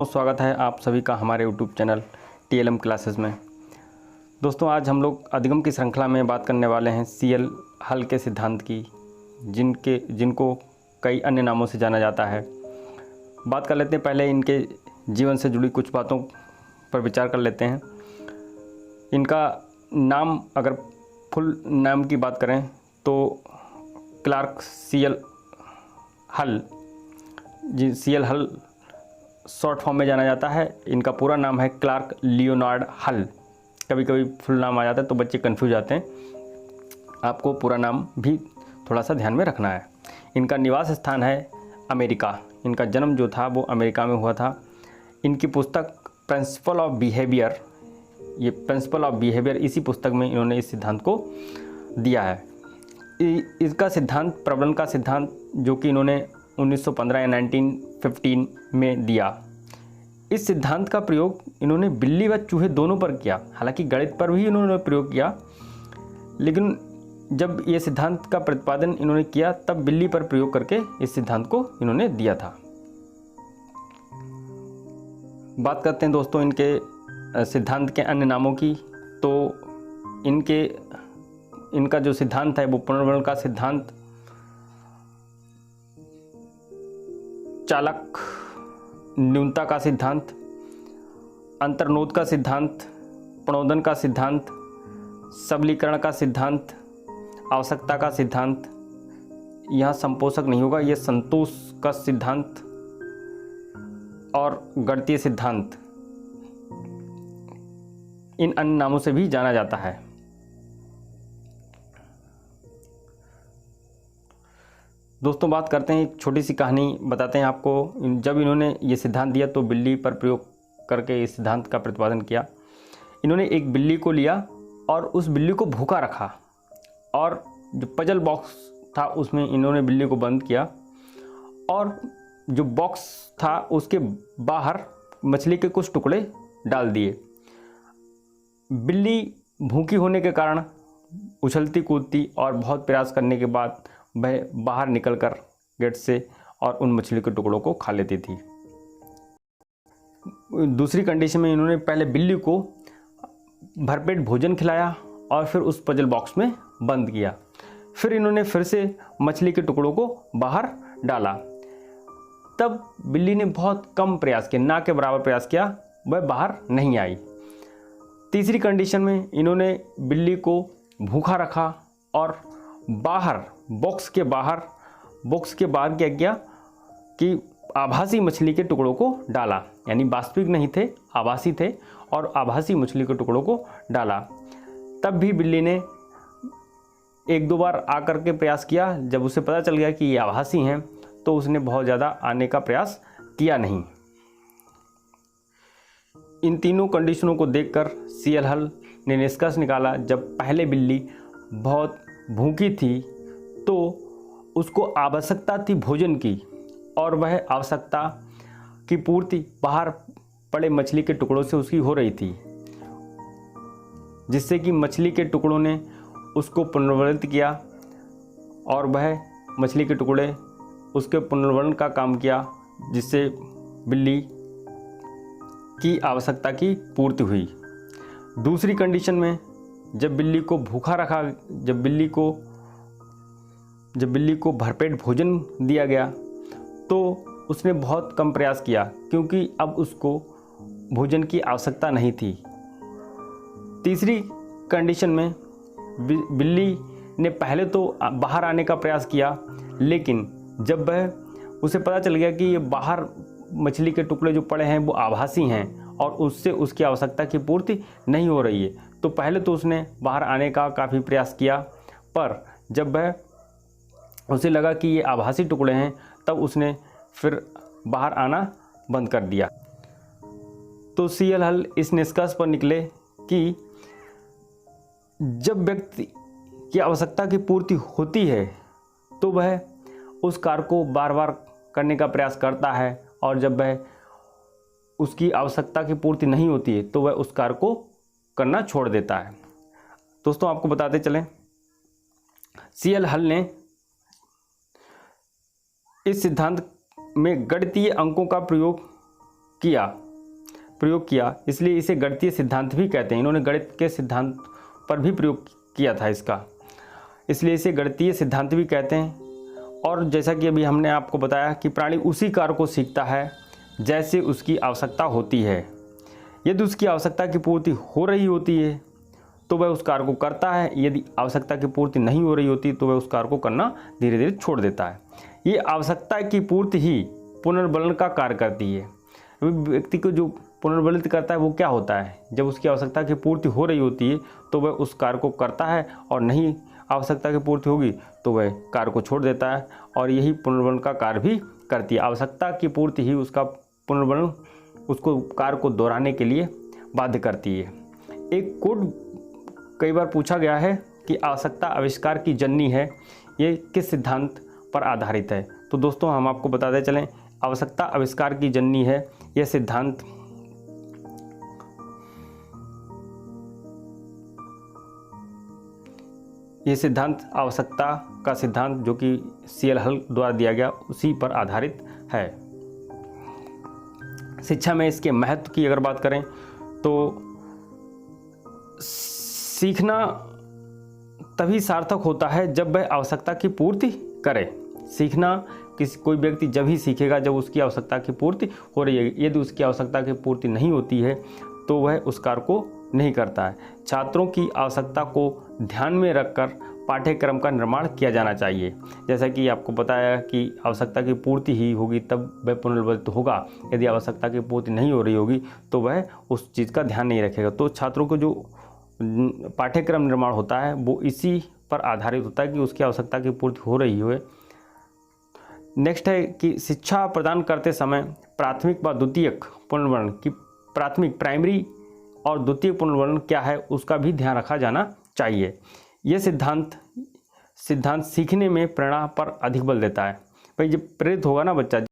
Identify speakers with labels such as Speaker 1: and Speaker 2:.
Speaker 1: स्वागत है आप सभी का हमारे YouTube चैनल TLM क्लासेस में। दोस्तों, आज हम लोग अधिगम की श्रृंखला में बात करने वाले हैं CL हल के सिद्धांत की, जिनको कई अन्य नामों से जाना जाता है। बात कर लेते हैं, पहले इनके जीवन से जुड़ी कुछ बातों पर विचार कर लेते हैं। इनका नाम, अगर फुल नाम की बात करें तो क्लार्क CL हल, CL हल शॉर्ट फॉर्म में जाना जाता है। इनका पूरा नाम है क्लार्क लियोनार्ड हल। कभी कभी फुल नाम आ जाता है तो बच्चे कंफ्यूज आते हैं, आपको पूरा नाम भी थोड़ा सा ध्यान में रखना है। इनका निवास स्थान है अमेरिका। इनका जन्म जो था वो अमेरिका में हुआ था। इनकी पुस्तक प्रिंसिपल ऑफ बिहेवियर, ये प्रिंसिपल ऑफ बिहेवियर, इसी पुस्तक में इन्होंने इस सिद्धांत को दिया है। इसका सिद्धांत, प्रबलन का सिद्धांत, जो कि इन्होंने 1915 या 1915 में दिया। इस सिद्धांत का प्रयोग इन्होंने बिल्ली व चूहे दोनों पर किया। हालांकि गणित पर भी इन्होंने प्रयोग किया, लेकिन जब ये सिद्धांत का प्रतिपादन इन्होंने किया तब बिल्ली पर प्रयोग करके इस सिद्धांत को इन्होंने दिया था। बात करते हैं दोस्तों इनके सिद्धांत के अन्य नामों की। तो इनका जो सिद्धांत है वो पुनर्वर्ण का सिद्धांत, चालक न्यूनता का सिद्धांत, अंतर्नोद का सिद्धांत, प्रणोदन का सिद्धांत, सबलीकरण का सिद्धांत, आवश्यकता का सिद्धांत, यहाँ संपोषक नहीं होगा, यह संतोष का सिद्धांत और गणितीय सिद्धांत, इन अन्य नामों से भी जाना जाता है। दोस्तों, बात करते हैं, एक छोटी सी कहानी बताते हैं आपको। जब इन्होंने ये सिद्धांत दिया तो बिल्ली पर प्रयोग करके इस सिद्धांत का प्रतिपादन किया। इन्होंने एक बिल्ली को लिया और उस बिल्ली को भूखा रखा, और जो पजल बॉक्स था उसमें इन्होंने बिल्ली को बंद किया, और जो बॉक्स था उसके बाहर मछली के कुछ टुकड़े डाल दिए। बिल्ली भूखी होने के कारण उछलती कूदती और बहुत प्रयास करने के बाद वह बाहर निकलकर गेट से और उन मछली के टुकड़ों को खा लेती थी। दूसरी कंडीशन में इन्होंने पहले बिल्ली को भरपेट भोजन खिलाया और फिर उस पजल बॉक्स में बंद किया। फिर इन्होंने फिर से मछली के टुकड़ों को बाहर डाला। तब बिल्ली ने बहुत कम प्रयास किया, ना के बराबर प्रयास किया, वह बाहर नहीं आई। तीसरी कंडीशन में इन्होंने बिल्ली को भूखा रखा और बाहर बॉक्स के बाहर क्या किया कि आभासी मछली के टुकड़ों को डाला, यानी वास्तविक नहीं थे, आभासी थे, और आभासी मछली के टुकड़ों को डाला। तब भी बिल्ली ने एक दो बार आकर के प्रयास किया। जब उसे पता चल गया कि ये आभासी हैं तो उसने बहुत ज़्यादा आने का प्रयास किया नहीं। इन तीनों कंडीशनों को देखकर CL हल ने निष्कर्ष निकाला, जब पहले बिल्ली बहुत भूखी थी तो उसको आवश्यकता थी भोजन की, और वह आवश्यकता की पूर्ति बाहर पड़े मछली के टुकड़ों से उसकी हो रही थी, जिससे कि मछली के टुकड़ों ने उसको पुनर्वनित किया और वह मछली के टुकड़े उसके पुनर्वरण का काम किया, जिससे बिल्ली की आवश्यकता की पूर्ति हुई। दूसरी कंडीशन में जब बिल्ली को भूखा रखा, जब बिल्ली को भरपेट भोजन दिया गया तो उसने बहुत कम प्रयास किया, क्योंकि अब उसको भोजन की आवश्यकता नहीं थी। तीसरी कंडीशन में बिल्ली ने पहले तो बाहर आने का प्रयास किया, लेकिन जब उसे पता चल गया कि ये बाहर मछली के टुकड़े जो पड़े हैं वो आभासी हैं और उससे उसकी आवश्यकता की पूर्ति नहीं हो रही है, तो पहले तो उसने बाहर आने का काफ़ी प्रयास किया, पर जब उसे लगा कि ये आभासी टुकड़े हैं तब उसने फिर बाहर आना बंद कर दिया। तो CL हल इस निष्कर्ष पर निकले कि जब व्यक्ति की आवश्यकता की पूर्ति होती है तो वह उस कार्य को बार बार करने का प्रयास करता है, और जब वह उसकी आवश्यकता की पूर्ति नहीं होती है तो वह उस कार्य को करना छोड़ देता है। दोस्तों, आपको बताते चलें, CL हल ने इस सिद्धांत में गणितीय अंकों का प्रयोग किया, इसलिए इसे गणितीय सिद्धांत भी कहते हैं। इन्होंने गणित के सिद्धांत पर भी प्रयोग किया था इसका, इसलिए इसे गणितीय सिद्धांत भी कहते हैं। और जैसा कि अभी हमने आपको बताया कि प्राणी उसी कार्य को सीखता है जैसे उसकी आवश्यकता होती है। यदि उसकी आवश्यकता की पूर्ति हो रही होती है तो वह उस कार्य को करता है, यदि आवश्यकता की पूर्ति नहीं हो रही होती तो वह उस कार्य को करना धीरे धीरे छोड़ देता है। ये आवश्यकता की पूर्ति ही पुनर्बलन का कार्य करती है। व्यक्ति को जो पुनर्बलित करता है वो क्या होता है, जब उसकी आवश्यकता की पूर्ति हो रही होती है तो वह उस कार्य को करता है, और नहीं आवश्यकता की पूर्ति होगी तो वह कार्य को छोड़ देता है, और यही पुनर्बलन का कार्य भी करती है। आवश्यकता की पूर्ति ही उसका पुनर्बलन, उसको कार्य को दोहराने के लिए बाध्य करती है। एक कोड कई बार पूछा गया है कि आवश्यकता आविष्कार की जननी है, ये किस सिद्धांत पर आधारित है? तो दोस्तों हम आपको बताते चलें, आवश्यकता आविष्कार की जननी है यह सिद्धांत आवश्यकता का सिद्धांत जो कि CL हल द्वारा दिया गया उसी पर आधारित है। शिक्षा में इसके महत्व की अगर बात करें तो सीखना तभी सार्थक होता है जब वह आवश्यकता की पूर्ति करे। सीखना कोई व्यक्ति जब ही सीखेगा जब उसकी आवश्यकता की पूर्ति हो रही है। यदि उसकी आवश्यकता की पूर्ति नहीं होती है तो वह उस कार्य को नहीं करता है। छात्रों की आवश्यकता को ध्यान में रखकर पाठ्यक्रम का निर्माण किया जाना चाहिए। जैसा कि आपको बताया कि आवश्यकता की पूर्ति ही होगी तब वह पुनर्बलित होगा, यदि आवश्यकता की पूर्ति नहीं हो रही होगी तो वह उस चीज़ का ध्यान नहीं रखेगा। तो छात्रों को जो पाठ्यक्रम निर्माण होता है वो इसी पर आधारित होता है कि उसकी आवश्यकता की पूर्ति हो रही हो। नेक्स्ट है कि शिक्षा प्रदान करते समय प्राथमिक व द्वितीयक पुनर्बलन की प्राइमरी और द्वितीयक पुनर्बलन क्या है उसका भी ध्यान रखा जाना चाहिए। यह सिद्धांत सीखने में प्रेरणा पर अधिक बल देता है। भाई जब प्रेरित होगा ना बच्चा